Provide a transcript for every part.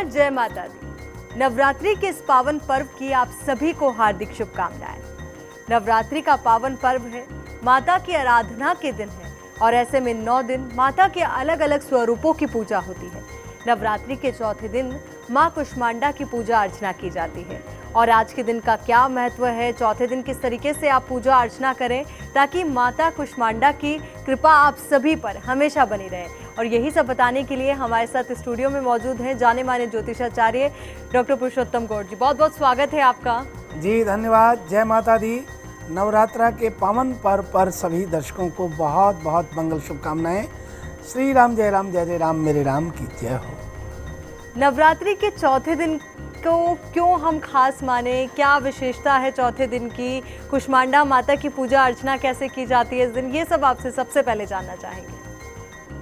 जय माता दी। नवरात्रि के इस पावन पर्व की आप सभी को हार्दिक शुभकामनाएं। नवरात्रि का पावन पर्व है, माता की आराधना के दिन है और ऐसे में 9 दिन माता के अलग अलग स्वरूपों की पूजा होती है। नवरात्रि के चौथे दिन मां कुष्मांडा की पूजा अर्चना की जाती है और आज के दिन का क्या महत्व है, चौथे दिन किस तरीके से आप पूजा अर्चना करें ताकि माता कुष्मांडा की कृपा आप सभी पर हमेशा बनी रहे। और यही सब बताने के लिए हमारे साथ स्टूडियो में मौजूद हैं जाने माने ज्योतिषाचार्य डॉक्टर पुरुषोत्तम गौड़ जी। बहुत बहुत स्वागत है आपका। जी धन्यवाद। जय माता दी। नवरात्रा के पावन पर्व पर सभी दर्शकों को बहुत बहुत मंगल शुभकामनाएं। श्री राम जय राम मेरे राम की जय हो। नवरात्रि के चौथे दिन को क्यों हम खास माने, क्या विशेषता है चौथे दिन की, कुष्मांडा माता की पूजा अर्चना कैसे की जाती है इस दिन, ये सब आपसे सबसे पहले जानना चाहेंगे।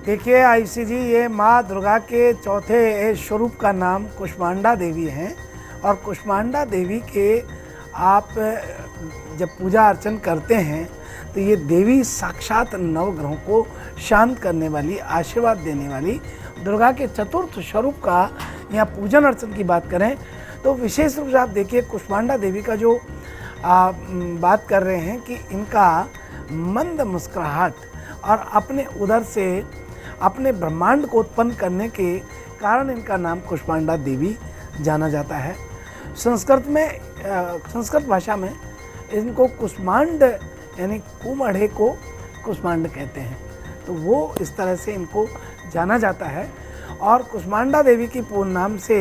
देखिए आयुषी जी, ये माँ दुर्गा के चौथे स्वरूप का नाम कुष्मांडा देवी हैं और कुष्मांडा देवी के आप जब पूजा अर्चन करते हैं तो ये देवी साक्षात नवग्रहों को शांत करने वाली, आशीर्वाद देने वाली दुर्गा के चतुर्थ स्वरूप का यहाँ पूजन अर्चन की बात करें तो विशेष रूप से आप देखिए कुष्मांडा देवी का जो बात कर रहे हैं कि इनका मंद मुस्कुराहट और अपने उदर से अपने ब्रह्मांड को उत्पन्न करने के कारण इनका नाम कुष्मांडा देवी जाना जाता है। संस्कृत भाषा में इनको कुष्मांड यानी कुमढ़े को कुष्मांड कहते हैं, तो वो इस तरह से इनको जाना जाता है। और कुष्मांडा देवी की पूर्ण नाम से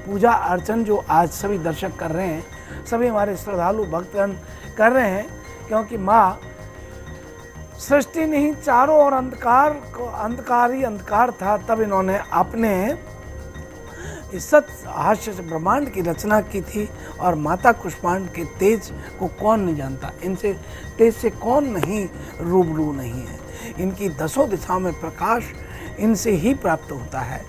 पूजा अर्चन जो आज सभी दर्शक कर रहे हैं, सभी हमारे श्रद्धालु भक्तगण कर रहे हैं, क्योंकि माँ सृष्टि नहीं चारों ओर अंधकार ही अंधकार था, तब इन्होंने अपने इस सत हास्य ब्रह्मांड की रचना की थी। और माता कुष्मांड के तेज को कौन नहीं जानता, इनसे तेज से कौन नहीं रूबरू नहीं है। इनकी दसों दिशाओं में प्रकाश इनसे ही प्राप्त होता है।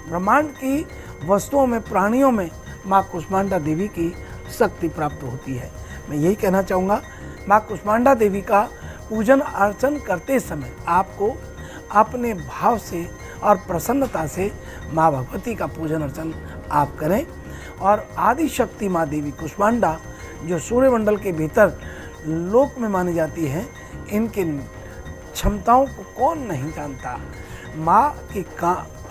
ब्रह्मांड की वस्तुओं में, प्राणियों में माँ कुष्मांडा देवी की शक्ति प्राप्त होती है। मैं यही कहना चाहूँगा, माँ कुष्मांडा देवी का पूजन अर्चन करते समय आपको अपने भाव से और प्रसन्नता से माँ भगवती का पूजन अर्चन आप करें। और आदि शक्ति माँ देवी कुष्मांडा जो सूर्यमंडल के भीतर लोक में मानी जाती हैं, इनके क्षमताओं को कौन नहीं जानता। माँ की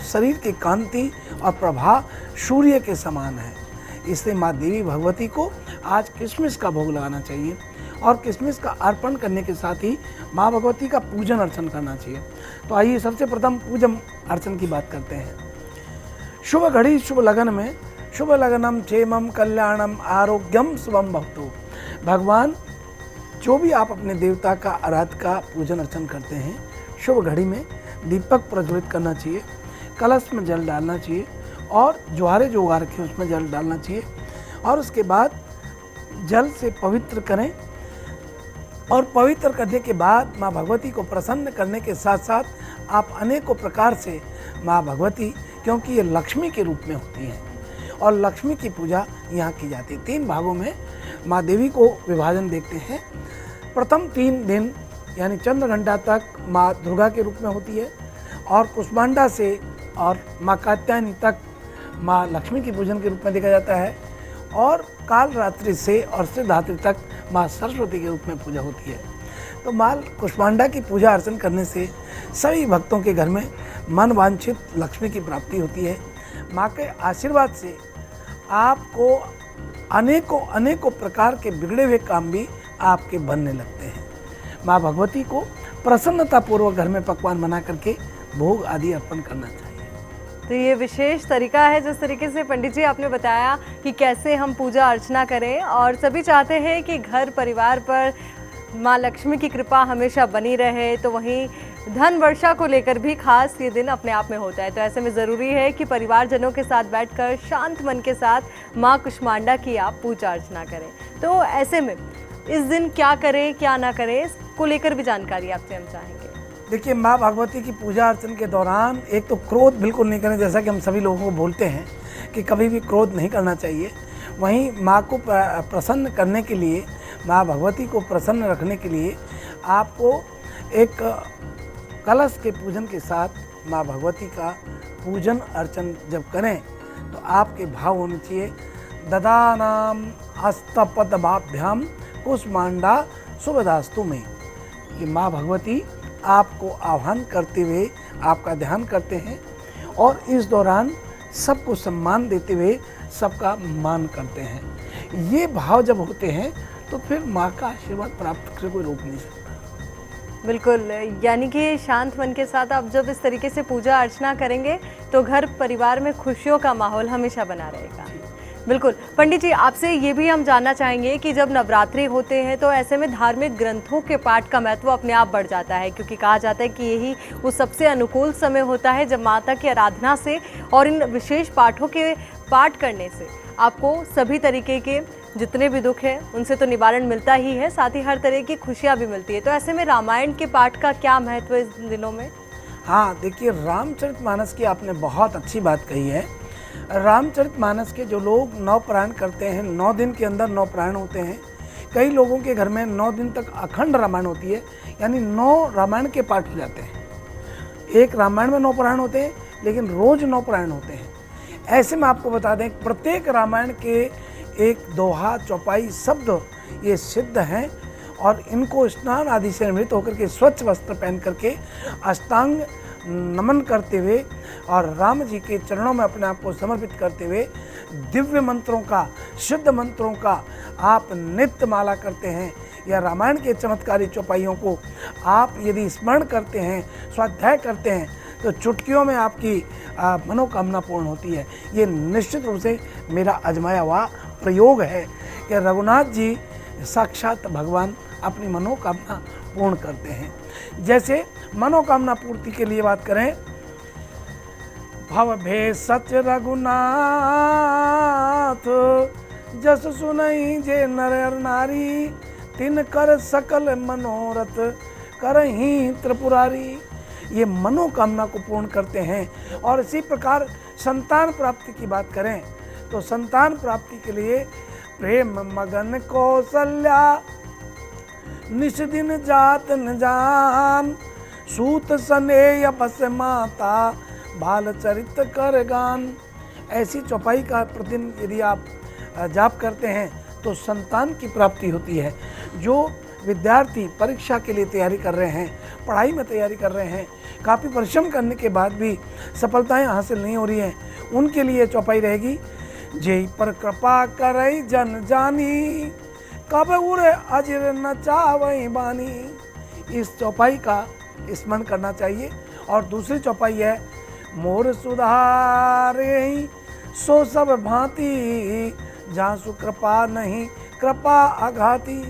शरीर की कांति और प्रभा सूर्य के समान है, इसलिए माँ देवी भगवती को आज किशमिश का भोग लगाना चाहिए और किशमिश का अर्पण करने के साथ ही माँ भगवती का पूजन अर्चन करना चाहिए। तो आइए सबसे प्रथम पूजन अर्चन की बात करते हैं। शुभ घड़ी शुभ लगन में शुभ लगनम क्षेमम कल्याणम आरोग्यम शुभम भवतु। भगवान जो भी आप अपने देवता का आराध्य का पूजन अर्चन करते हैं, शुभ घड़ी में दीपक प्रज्वलित करना चाहिए, कलश में जल डालना चाहिए और ज्वारे जो उगा रखे उसमें जल डालना चाहिए और उसके बाद जल से पवित्र करें। और पवित्र करने के बाद माँ भगवती को प्रसन्न करने के साथ साथ आप अनेकों प्रकार से माँ भगवती, क्योंकि ये लक्ष्मी के रूप में होती हैं और लक्ष्मी की पूजा यहाँ की जाती है। 3 भागों में माँ देवी को विभाजन देखते हैं। प्रथम 3 दिन यानी चंद्रघंटा तक माँ दुर्गा के रूप में होती है और कुष्मांडा से और माँ कात्यायनी तक माँ लक्ष्मी की पूजन के रूप में देखा जाता है और काल रात्रि से और सिद्धरात्रि तक माँ सरस्वती के रूप में पूजा होती है। तो माँ कुष्मांडा की पूजा अर्चन करने से सभी भक्तों के घर में मन वांछित लक्ष्मी की प्राप्ति होती है। माँ के आशीर्वाद से आपको अनेकों प्रकार के बिगड़े हुए काम भी आपके बनने लगते हैं। माँ भगवती को प्रसन्नतापूर्वक घर में पकवान बना करके भोग आदि अर्पण करना चाहिए। तो ये विशेष तरीका है जिस तरीके से पंडित जी आपने बताया कि कैसे हम पूजा अर्चना करें, और सभी चाहते हैं कि घर परिवार पर माँ लक्ष्मी की कृपा हमेशा बनी रहे, तो वहीं धन वर्षा को लेकर भी खास ये दिन अपने आप में होता है। तो ऐसे में ज़रूरी है कि परिवारजनों के साथ बैठकर शांत मन के साथ माँ कुष्मांडा की आप पूजा अर्चना करें। तो ऐसे में इस दिन क्या करें क्या ना करें, इसको लेकर भी जानकारी आपसे हम चाहेंगे। देखिए, माँ भगवती की पूजा अर्चन के दौरान एक तो क्रोध बिल्कुल नहीं करें, जैसा कि हम सभी लोगों को बोलते हैं कि कभी भी क्रोध नहीं करना चाहिए। वहीं माँ को प्रसन्न करने के लिए, माँ भगवती को प्रसन्न रखने के लिए आपको एक कलश के पूजन के साथ माँ भगवती का पूजन अर्चन जब करें तो आपके भाव होने चाहिए ददानाम हस्तपद्माभ्याम कुष्मांडा शुभदास्तु में, कि माँ भगवती आपको आह्वान करते हुए आपका ध्यान करते हैं और इस दौरान सबको सम्मान देते हुए सबका मान करते हैं। ये भाव जब होते हैं तो फिर माँ का आशीर्वाद प्राप्त करके कोई रोक नहीं सकता। बिल्कुल, यानी कि शांत मन के साथ आप जब इस तरीके से पूजा अर्चना करेंगे तो घर परिवार में खुशियों का माहौल हमेशा बना रहेगा। बिल्कुल पंडित जी, आपसे ये भी हम जानना चाहेंगे कि जब नवरात्रि होते हैं तो ऐसे में धार्मिक ग्रंथों के पाठ का महत्व अपने आप बढ़ जाता है, क्योंकि कहा जाता है कि यही उस सबसे अनुकूल समय होता है जब माता की आराधना से और इन विशेष पाठों के पाठ करने से आपको सभी तरीके के जितने भी दुख हैं उनसे तो निवारण मिलता ही है, साथ ही हर तरह की खुशियाँ भी मिलती है। तो ऐसे में रामायण के पाठ का क्या महत्व है इस दिनों में? हाँ देखिए, रामचरितमानस की आपने बहुत अच्छी बात कही है। रामचरितमानस के जो लोग 9 पारायण करते हैं, 9 दिन के अंदर 9 पारायण होते हैं। कई लोगों के घर में 9 दिन तक अखंड रामायण होती है, यानी 9 रामायण के पाठ हो जाते हैं। एक रामायण में 9 पारायण होते हैं, लेकिन रोज 9 पारायण होते हैं। ऐसे में आपको बता दें, प्रत्येक रामायण के एक दोहा, चौपाई शब्द ये सिद्ध हैं और इनको स्नान आदि से निवृत्त होकर के स्वच्छ वस्त्र पहन करके अष्टांग नमन करते हुए और राम जी के चरणों में अपने आप को समर्पित करते हुए दिव्य मंत्रों का, शुद्ध मंत्रों का आप नित्य माला करते हैं या रामायण के चमत्कारी चौपाइयों को आप यदि स्मरण करते हैं, स्वाध्याय करते हैं, तो चुटकियों में आपकी मनोकामना पूर्ण होती है। ये निश्चित रूप से मेरा आजमाया हुआ प्रयोग है कि रघुनाथ जी साक्षात भगवान अपनी मनोकामना पूर्ण करते हैं। जैसे मनोकामना पूर्ति के लिए बात करें, भव भे सच रघुनाथ जस सुनई जे नर नारी, तिन कर सकल मनोरथ करहीं त्रिपुरारी। ये मनोकामना को पूर्ण करते हैं। और इसी प्रकार संतान प्राप्ति की बात करें तो संतान प्राप्ति के लिए प्रेम मगन कौशल्या निश दिन जात न जान, सूत सनेय बस माता बाल चरित कर गान। ऐसी चौपाई का प्रतिदिन यदि आप जाप करते हैं तो संतान की प्राप्ति होती है। जो विद्यार्थी परीक्षा के लिए तैयारी कर रहे हैं, पढ़ाई में तैयारी कर रहे हैं, काफ़ी परिश्रम करने के बाद भी सफलताएं हासिल नहीं हो रही हैं, उनके लिए चौपाई रहेगी, जेई पर कृपा करई जन जानी, कब उरे अजर न चावई बानी। इस चौपाई का स्मरण करना चाहिए। और दूसरी चौपाई है, मोर सुधारे सो सब भांति, जहाँ सु कृपा नहीं कृपा आघाती।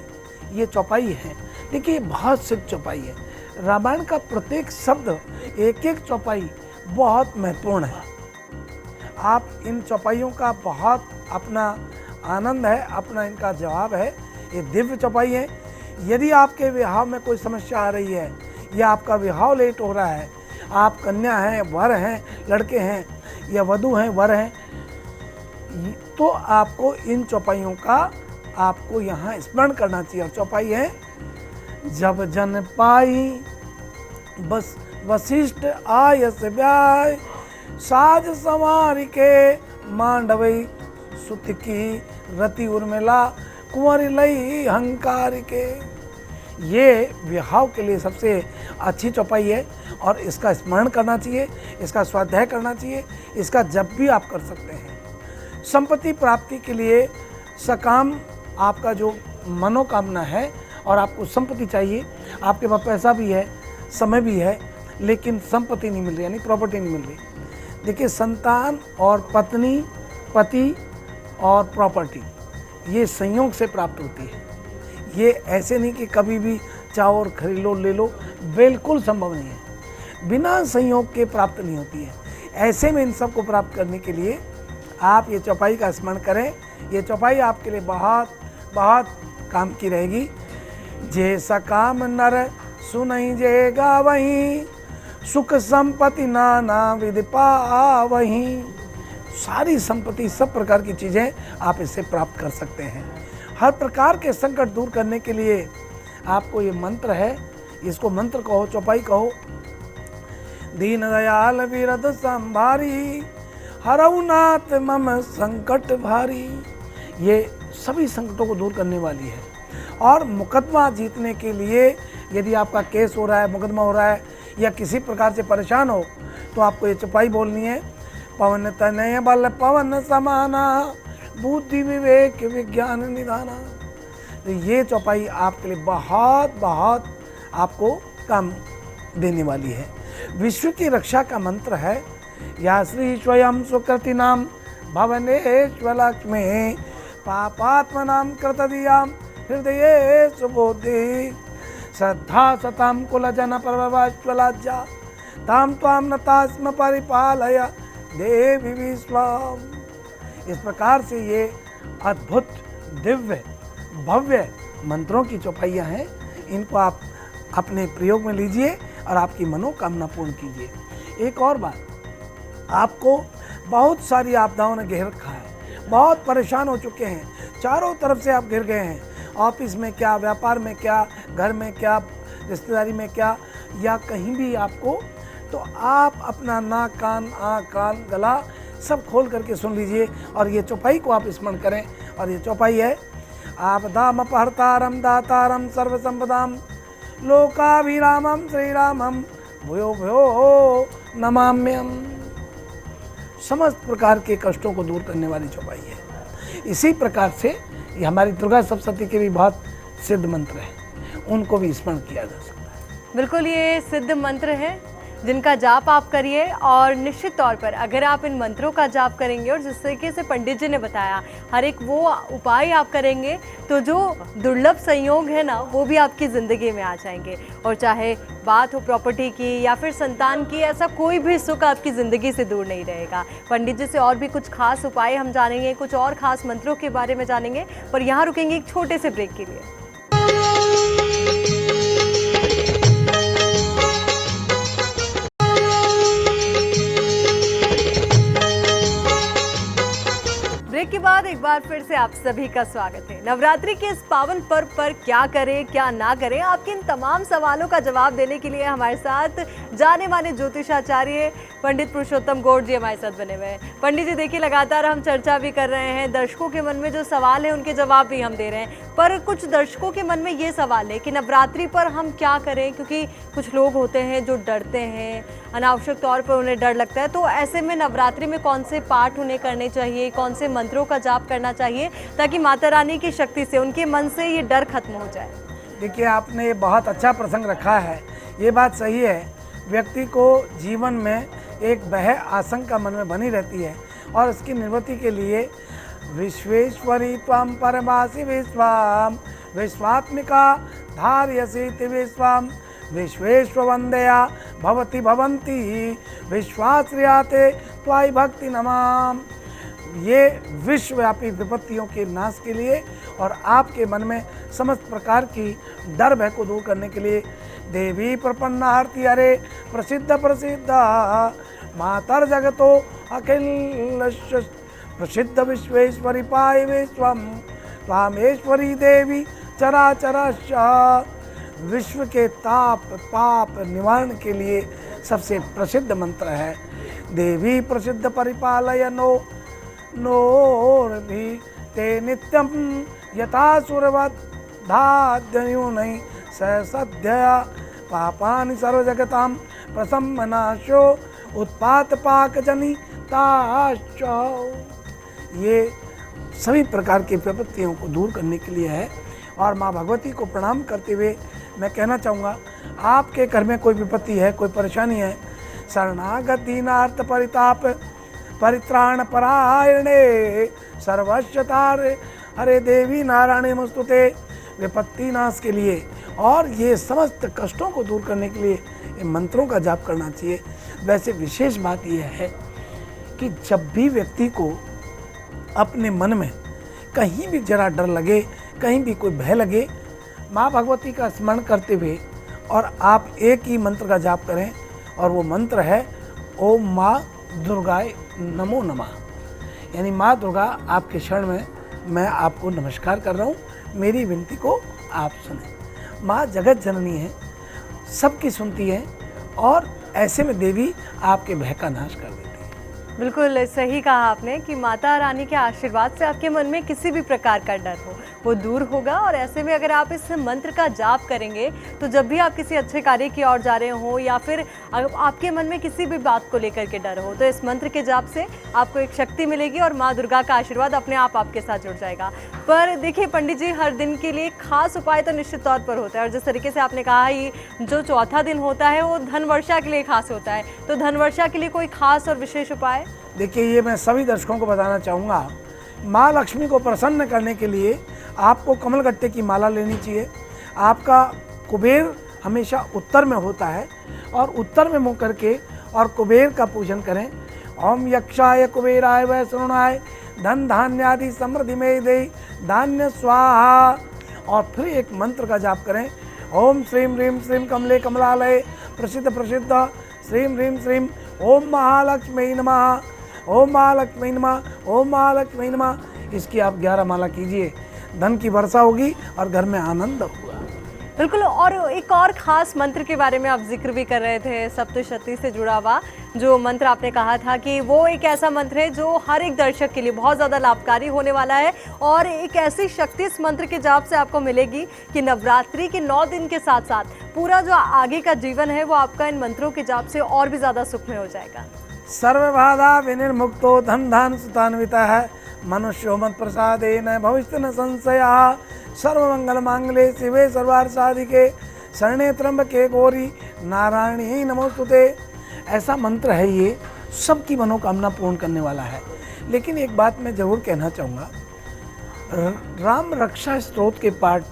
ये चौपाई है। देखिए, बहुत सिद्ध चौपाई है। रामायण का प्रत्येक शब्द, एक एक चौपाई बहुत महत्वपूर्ण है। आप इन चौपाइयों का बहुत अपना आनंद है, अपना इनका जवाब है। ये दिव्य चौपाई है। यदि आपके विवाह में कोई समस्या आ रही है या आपका विवाह लेट हो रहा है, आप कन्या हैं, वर हैं, लड़के हैं या वधू हैं, वर हैं, तो आपको इन चौपाइयों का आपको यहाँ स्मरण करना चाहिए। और चौपाई है, जब जन पाई बस वशिष्ठ आयस ब्याय, साज संवार के मांडवई सुत की रति उर्मिला, कुंवरी लई हंकार के। ये विवाह के लिए सबसे अच्छी चौपाई है और इसका स्मरण करना चाहिए, इसका स्वाध्याय करना चाहिए, इसका जब भी आप कर सकते हैं। संपत्ति प्राप्ति के लिए सकाम आपका जो मनोकामना है और आपको संपत्ति चाहिए, आपके पास पैसा भी है, समय भी है, लेकिन संपत्ति नहीं मिल रही, यानी प्रॉपर्टी नहीं मिल रही। देखिए, संतान और पत्नी, पति और प्रॉपर्टी ये संयोग से प्राप्त होती है। ये ऐसे नहीं कि कभी भी चाहो और खरीद लो, ले लो, बिल्कुल संभव नहीं है। बिना संयोग के प्राप्त नहीं होती है। ऐसे में इन सब को प्राप्त करने के लिए आप ये चौपाई का स्मरण करें। ये चौपाई आपके लिए बहुत बहुत काम की रहेगी। जे सकाम नर सुनई जे गावहीं, सुख संपत्ति नाना विधि पावहीं। सारी संपत्ति, सब प्रकार की चीज़ें आप इससे प्राप्त कर सकते हैं। हर प्रकार के संकट दूर करने के लिए आपको ये मंत्र है, इसको मंत्र कहो, चौपाई कहो। दीन दयाल विरद संभारी, हरऊ नाथ मम संकट भारी, ये सभी संकटों को दूर करने वाली है। और मुकदमा जीतने के लिए यदि आपका केस हो रहा है, मुकदमा हो रहा है या किसी प्रकार से परेशान हो, तो आपको ये चौपाई बोलनी है। पवन तनय बल पवन समाना, बुद्धि विवेक विज्ञान निधाना। तो ये चौपाई आपके लिए बहुत बहुत आपको काम देने वाली है। विश्व की रक्षा का मंत्र है, या श्री स्वयं सुकृति नाम भवनेश्वर लक्ष्मी, पापात्मनाम कृतदियाम हृदये सुबोधि, श्रद्धा सताम कुलजन पर्वज्वलाज्जा, ताम त्वाम नतास्म परिपालय देवी विश्वम। इस प्रकार से ये अद्भुत दिव्य भव्य मंत्रों की चौपाइयाँ हैं। इनको आप अपने प्रयोग में लीजिए और आपकी मनोकामना पूर्ण कीजिए। एक और बात, आपको बहुत सारी आपदाओं ने घेर रखा है, बहुत परेशान हो चुके हैं, चारों तरफ से आप घिर गए हैं, ऑफिस में क्या, व्यापार में क्या, घर में क्या, रिश्तेदारी में क्या, या कहीं भी आपको, तो आप अपना नाक कान आँख कान गला सब खोल करके सुन लीजिए और ये चौपाई को आप स्मरण करें। और ये चौपाई है, आपदाम अपहर्तारम दातारम सर्वसंपदाम लोकाभिरामम श्रीरामम भूयो भूयो नमाम्यम। समस्त प्रकार के कष्टों को दूर करने वाली चौपाई है। इसी प्रकार से ये हमारी दुर्गा सप्तशती के भी बहुत सिद्ध मंत्र हैं, उनको भी स्मरण किया जा सकता है। बिल्कुल, ये सिद्ध मंत्र हैं जिनका जाप आप करिए, और निश्चित तौर पर अगर आप इन मंत्रों का जाप करेंगे और जिस तरीके से पंडित जी ने बताया हर एक वो उपाय आप करेंगे, तो जो दुर्लभ संयोग है ना, वो भी आपकी ज़िंदगी में आ जाएंगे। और चाहे बात हो प्रॉपर्टी की या फिर संतान की, ऐसा कोई भी सुख आपकी ज़िंदगी से दूर नहीं रहेगा। पंडित जी से और भी कुछ खास उपाय हम जानेंगे, कुछ और खास मंत्रों के बारे में जानेंगे, पर यहाँ रुकेंगे एक छोटे से ब्रेक के लिए। ब्रेक के बाद एक बार फिर से आप सभी का स्वागत है। नवरात्रि के इस पावन पर्व पर क्या करें क्या ना करें, आपके इन तमाम सवालों का जवाब देने के लिए हमारे साथ जाने माने ज्योतिषाचार्य पंडित पुरुषोत्तम गौड़ जी हमारे साथ बने हुए हैं। पंडित जी देखिए, लगातार हम चर्चा भी कर रहे हैं, दर्शकों के मन में जो सवाल है उनके जवाब भी हम दे रहे हैं, पर कुछ दर्शकों के मन में ये सवाल है कि नवरात्रि पर हम क्या करें, क्योंकि कुछ लोग होते हैं जो डरते हैं, अनावश्यक तौर पर उन्हें डर लगता है। तो ऐसे में नवरात्रि में कौन से पाठ उन्हें करने चाहिए, कौन से मंत्रों का जाप करना चाहिए, ताकि माता रानी की शक्ति से उनके मन से ये डर खत्म हो जाए? देखिए, आपने ये बहुत अच्छा प्रसंग रखा है। ये बात सही है, व्यक्ति को जीवन में एक भय आशंका मन में बनी रहती है, और इसकी निवृत्ति के लिए विश्वेश्वरी त्वं परमासि विश्वाम विश्वात्मिका धारयसीति विश्वाम विश्वेश्ववंदया भवति भवन्ति विश्वाश्रियाते त्वायि भक्ति नमाम। ये विश्वव्यापी विपत्तियों के नाश के लिए और आपके मन में समस्त प्रकार की डर भय को दूर करने के लिए देवी प्रपन्नार्ति हरे प्रसिद्ध प्रसिद्ध मातर जगतो अखिल प्रसिद्ध विश्वेश्वरी पाय विश्वम त्वामेश्वरी देवी चराचरश्च। विश्व के ताप पाप निवारण के लिए सबसे प्रसिद्ध मंत्र है देवी प्रसिद्ध परिपालय नोर्भि ते नित्यम यथासुरवत् धाद्ययूनै सद्यया पापानि सर्वजगतां प्रसम्मनाशो उत्पात पाकजनी ताश्च। ये सभी प्रकार की विपत्तियों को दूर करने के लिए है। और माँ भगवती को प्रणाम करते हुए मैं कहना चाहूँगा, आपके घर में कोई विपत्ति है, कोई परेशानी है, शरणागत दीनार्थ परिताप परित्राण परायणे सर्वस्वतार हरे देवी नारायणी नमस्तुते विपत्ति नाश के लिए और ये समस्त कष्टों को दूर करने के लिए इन मंत्रों का जाप करना चाहिए। वैसे विशेष बात यह है कि जब भी व्यक्ति को अपने मन में कहीं भी जरा डर लगे, कहीं भी कोई भय लगे, माँ भगवती का स्मरण करते हुए और आप एक ही मंत्र का जाप करें, और वो मंत्र है ओम माँ दुर्गाय नमो नमः। यानी माँ दुर्गा आपके शरण में मैं आपको नमस्कार कर रहा हूँ, मेरी विनती को आप सुने। माँ जगत जननी है, सबकी सुनती है, और ऐसे में देवी आपके भय का नाश कर देती है। बिल्कुल सही कहा आपने कि माता रानी के आशीर्वाद से आपके मन में किसी भी प्रकार का डर हो वो दूर होगा। और ऐसे में अगर आप इस मंत्र का जाप करेंगे तो जब भी आप किसी अच्छे कार्य की ओर जा रहे हो या फिर आपके मन में किसी भी बात को लेकर के डर हो तो इस मंत्र के जाप से आपको एक शक्ति मिलेगी और माँ दुर्गा का आशीर्वाद अपने आप आपके साथ जुड़ जाएगा। पर देखिए पंडित जी, हर दिन के लिए खास उपाय तो निश्चित तौर पर होता है और जिस तरीके से आपने कहा ये जो चौथा दिन होता है वो धन वर्षा के लिए खास होता है, तो धन वर्षा के लिए कोई खास और विशेष उपाय? देखिए, ये मैं सभी दर्शकों को बताना चाहूँगा, माँ लक्ष्मी को प्रसन्न करने के लिए आपको कमलगट्टे की माला लेनी चाहिए। आपका कुबेर हमेशा उत्तर में होता है और उत्तर में मुँह करके और कुबेर का पूजन करें। ओम यक्षाय कुबेराय वै श्रवणाय धन धान्यादि समृद्धि में दे धान्य स्वाहा। और फिर एक मंत्र का जाप करें, ओम श्रीम ह्रीम श्रीम कमले कमलालय प्रसिद्ध प्रसिद्ध श्रीम ह्रीम श्रीम ओम महालक्ष्मी नमः, ओम महालक्ष्मी नमः, ओम महालक्ष्मी नमः। इसकी आप 11 माला कीजिए, धन की वर्षा होगी और घर में आनंद होगा। बिल्कुल। और एक और खास मंत्र के बारे में आप जिक्र भी कर रहे थे, सप्तशती से जुड़ा हुआ जो मंत्र आपने कहा था कि वो एक ऐसा मंत्र है जो हर एक दर्शक के लिए बहुत ज़्यादा लाभकारी होने वाला है और एक ऐसी शक्ति इस मंत्र के जाप से आपको मिलेगी कि नवरात्रि के 9 दिन के साथ साथ पूरा जो आगे का जीवन है वो आपका इन मंत्रों के जाप से और भी ज़्यादा सुखमय हो जाएगा। सर्वबाधा विनिर्मुक्तो धन धान सुतान्वितः मनुष्यो मत प्रसादेन भविष्य न संशयः सर्वमंगल मांगले शिवे सर्वार्थ साधिके शरणे त्र्यंबके गौरी नारायणी नमोस्तुते। ऐसा मंत्र है, ये सबकी मनोकामना पूर्ण करने वाला है। लेकिन एक बात मैं जरूर कहना चाहूँगा, राम रक्षा स्तोत्र के पाठ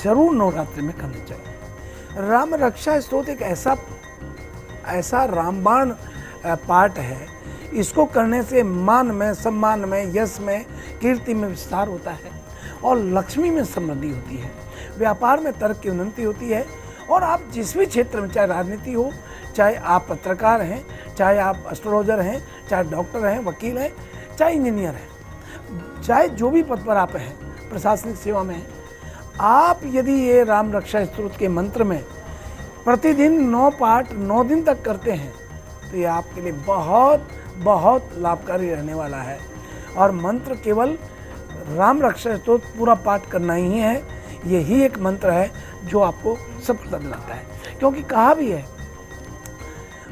जरूर नवरात्रि में करने चाहिए। राम रक्षा स्तोत्र एक ऐसा रामबाण पाठ है, इसको करने से मान में, सम्मान में, यश में, कीर्ति में विस्तार होता है और लक्ष्मी में समृद्धि होती है, व्यापार में तर्क की उन्नति होती है। और आप जिस भी क्षेत्र में, चाहे राजनीति हो, चाहे आप पत्रकार हैं, चाहे आप एस्ट्रोलॉजर हैं, चाहे डॉक्टर हैं, वकील हैं, चाहे इंजीनियर हैं, चाहे जो भी पद पर आप हैं, प्रशासनिक सेवा में हैं, आप यदि ये राम रक्षा स्तोत्र के मंत्र में प्रतिदिन 9 पाठ 9 दिन तक करते हैं तो ये आपके लिए बहुत बहुत लाभकारी रहने वाला है। और मंत्र केवल राम रक्षा स्तोत्र पूरा पाठ करना ही है, यही एक मंत्र है जो आपको सफलता दिलाता है। क्योंकि कहा भी है,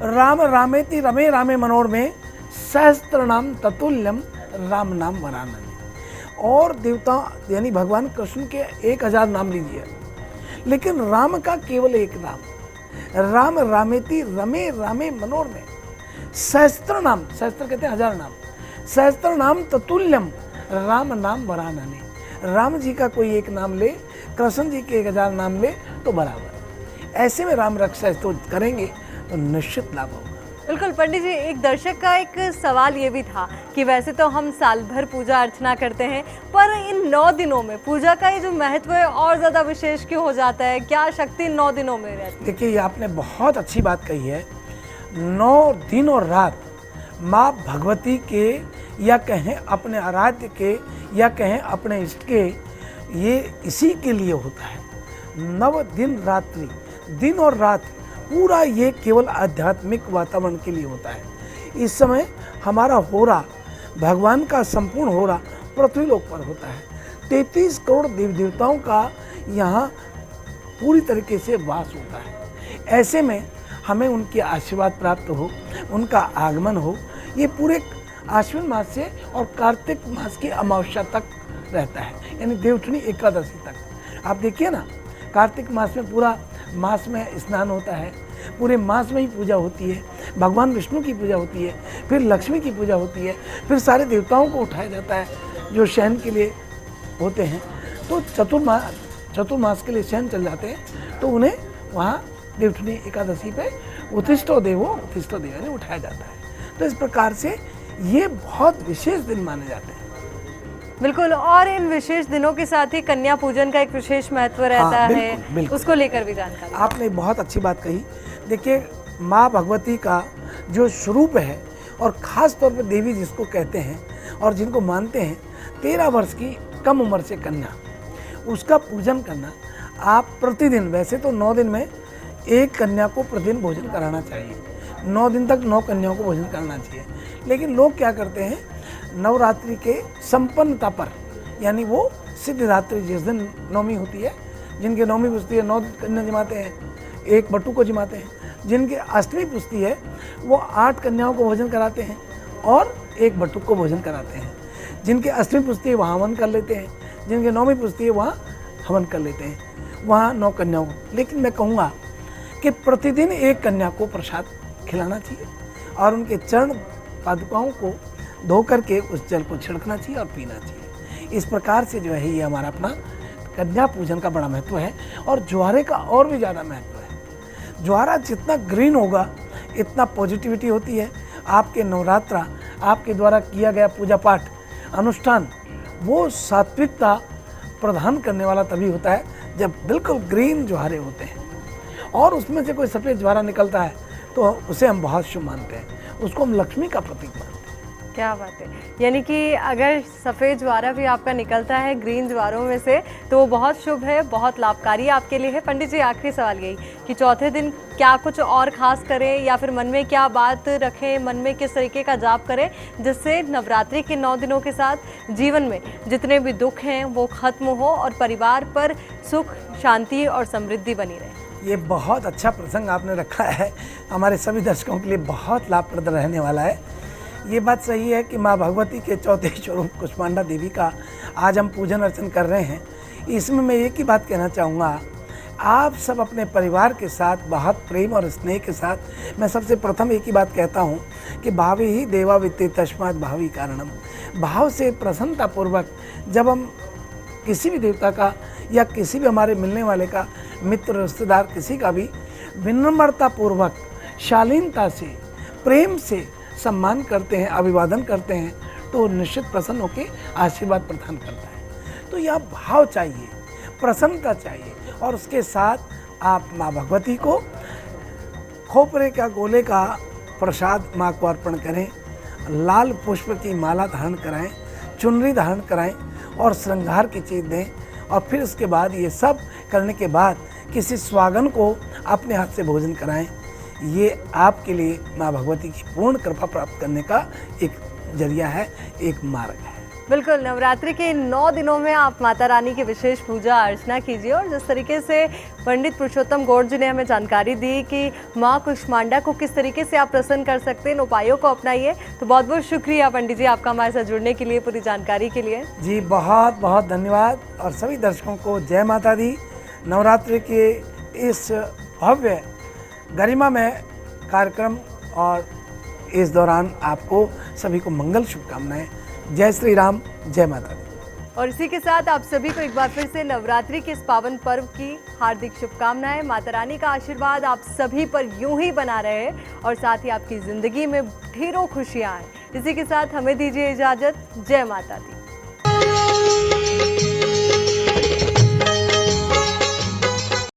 राम रामेति रमे रामे मनोरमे सहस्त्र नाम ततुल्यम राम नाम वरानने। और देवता यानी भगवान कृष्ण के 1000 नाम लीजिए, लेकिन राम का केवल एक नाम, राम रामेति रमे रामे मनोरमे सहस्त्र नाम, सहस्त्र कहते हैं 1000 नाम, सहस्त्र नाम ततुल्यम राम नाम वरानने। राम जी का कोई एक नाम ले, कृष्ण जी के 1000 नाम ले तो बराबर। ऐसे में राम रक्षा स्तोत्र करेंगे तो निश्चित लाभ होगा। बिल्कुल पंडित जी, एक दर्शक का एक सवाल ये भी था कि वैसे तो हम साल भर पूजा अर्चना करते हैं, पर इन 9 दिनों में पूजा का ये जो महत्व है और ज़्यादा विशेष क्यों हो जाता है? क्या शक्ति 9 दिनों में रहती है? देखिए, ये आपने बहुत अच्छी बात कही है। 9 दिन और रात माँ भगवती के, या कहें अपने आराध्य के, या कहें अपने इष्ट के, ये इसी के लिए होता है। 9 दिन रात्रि, दिन और रात पूरा ये केवल आध्यात्मिक वातावरण के लिए होता है। इस समय हमारा होरा, भगवान का संपूर्ण होरा पृथ्वीलोक पर होता है। 33 करोड़ देव देवताओं का यहाँ पूरी तरीके से वास होता है। ऐसे में हमें उनके आशीर्वाद प्राप्त हो, उनका आगमन हो, ये पूरे आश्विन मास से और कार्तिक मास की अमावस्या तक रहता है, यानी देवउठनी एकादशी तक। आप देखिए ना, कार्तिक मास में पूरा मास में स्नान होता है, पूरे मास में ही पूजा होती है, भगवान विष्णु की पूजा होती है, फिर लक्ष्मी की पूजा होती है, फिर सारे देवताओं को उठाया जाता है जो शयन के लिए होते हैं। तो चतुर्मास के लिए शयन चल जाते हैं, तो उन्हें वहाँ देवउठनी एकादशी पे उत्तिष्ठो देवो यानी उठाया जाता है। तो इस प्रकार से ये बहुत विशेष दिन माने जाते हैं। बिल्कुल। और इन विशेष दिनों के साथ ही कन्या पूजन का एक विशेष महत्व रहता है, बिल्कुल। उसको लेकर भी जानकारी। आपने बहुत अच्छी बात कही। देखिए, माँ भगवती का जो स्वरूप है, और ख़ास तौर पर देवी जिसको कहते हैं और जिनको मानते हैं, 13 वर्ष की कम उम्र से कन्या, उसका पूजन करना आप प्रतिदिन, वैसे तो 9 दिन में एक कन्या को प्रतिदिन भोजन कराना चाहिए, 9 दिन तक 9 कन्याओं को भोजन करना चाहिए, लेकिन लोग क्या करते हैं, नवरात्रि के संपन्नता पर, यानी वो सिद्धिदात्री जिस दिन नवमी होती है, जिनके नवमी पुजती है 9 कन्या जिमाते हैं, 1 बटू को जिमाते हैं। जिनके अष्टमी पुजती है वो 8 कन्याओं को भोजन कराते हैं और 1 बटुक को भोजन कराते हैं। जिनके अष्टमी पुजती है वहाँ हवन कर लेते हैं, जिनके नवमी पुजती है वहाँ हवन कर लेते हैं, वहाँ 9 कन्याओं को। लेकिन मैं कहूँगा कि प्रतिदिन 1 कन्या को प्रसाद खिलाना चाहिए और उनके चरण पादुकाओं को धो करके उस जल को छिड़कना चाहिए और पीना चाहिए। इस प्रकार से जो है ये हमारा अपना कन्या पूजन का बड़ा महत्व है। और ज्वारे का और भी ज़्यादा महत्व है। ज्वारा जितना ग्रीन होगा इतना पॉजिटिविटी होती है। आपके नवरात्रा, आपके द्वारा किया गया पूजा पाठ अनुष्ठान, वो सात्विकता प्रदान करने वाला तभी होता है जब बिल्कुल ग्रीन ज्वारे होते हैं। और उसमें से कोई सफ़ेद ज्वारा निकलता है तो उसे हम बहुत शुभ मानते हैं, उसको हम लक्ष्मी का प्रतीक मानते हैं। क्या बात है, यानी कि अगर सफ़ेद ज्वारा भी आपका निकलता है ग्रीन ज्वारों में से तो वो बहुत शुभ है, बहुत लाभकारी आपके लिए है। पंडित जी, आखिरी सवाल यही कि चौथे दिन क्या कुछ और खास करें या फिर मन में क्या बात रखें, मन में किस तरीके का जाप करें जिससे नवरात्रि के 9 दिनों के साथ जीवन में जितने भी दुख हैं वो खत्म हो और परिवार पर सुख, शांति और समृद्धि बनी रहे? ये बहुत अच्छा प्रसंग आपने रखा है, हमारे सभी दर्शकों के लिए बहुत लाभप्रद रहने वाला है। ये बात सही है कि माँ भगवती के चौथे स्वरूप कुष्मांडा देवी का आज हम पूजन अर्चन कर रहे हैं। इसमें मैं एक ही बात कहना चाहूँगा, आप सब अपने परिवार के साथ बहुत प्रेम और स्नेह के साथ, मैं सबसे प्रथम एक ही बात कहता हूँ कि भावी ही देवा वित्ते तस्मात् भावी कारणम, भाव से प्रसन्नतापूर्वक जब हम किसी भी देवता का या किसी भी हमारे मिलने वाले का, मित्र रिश्तेदार किसी का भी विनम्रता पूर्वक, शालीनता से, प्रेम से सम्मान करते हैं, अभिवादन करते हैं, तो निश्चित प्रसन्न होकर आशीर्वाद प्रदान करता है। तो यह भाव चाहिए, प्रसन्नता चाहिए। और उसके साथ आप माँ भगवती को खोपरे का गोले का प्रसाद माँ को अर्पण करें, लाल पुष्प की माला धारण कराएं, चुनरी धारण कराएं और श्रृंगार की चीज़ दें। और फिर उसके बाद ये सब करने के बाद किसी स्वागन को अपने हाथ से भोजन कराएं। ये आपके लिए माँ भगवती की पूर्ण कृपा प्राप्त करने का एक जरिया है, एक मार्ग है। बिल्कुल, नवरात्रि के 9 दिनों में आप माता रानी की विशेष पूजा अर्चना कीजिए। और जिस तरीके से पंडित पुरुषोत्तम गौड़ जी ने हमें जानकारी दी कि माँ कुष्मांडा को किस तरीके से आप प्रसन्न कर सकते हैं, इन उपायों को अपनाइए। तो बहुत बहुत शुक्रिया पंडित जी आपका हमारे साथ जुड़ने के लिए, पूरी जानकारी के लिए। जी बहुत बहुत धन्यवाद। और सभी दर्शकों को जय माता दी। नवरात्रि के इस भव्य गरिमामय कार्यक्रम और इस दौरान आपको सभी को मंगल शुभकामनाएं। जय श्री राम, जय माता दी। और इसी के साथ आप सभी को एक बार फिर से नवरात्रि के इस पावन पर्व की हार्दिक शुभकामनाएं। माता रानी का आशीर्वाद आप सभी पर यूं ही बना रहे और साथ ही आपकी जिंदगी में ढेरों खुशियां आए। इसी के साथ हमें दीजिए इजाजत। जय माता दी।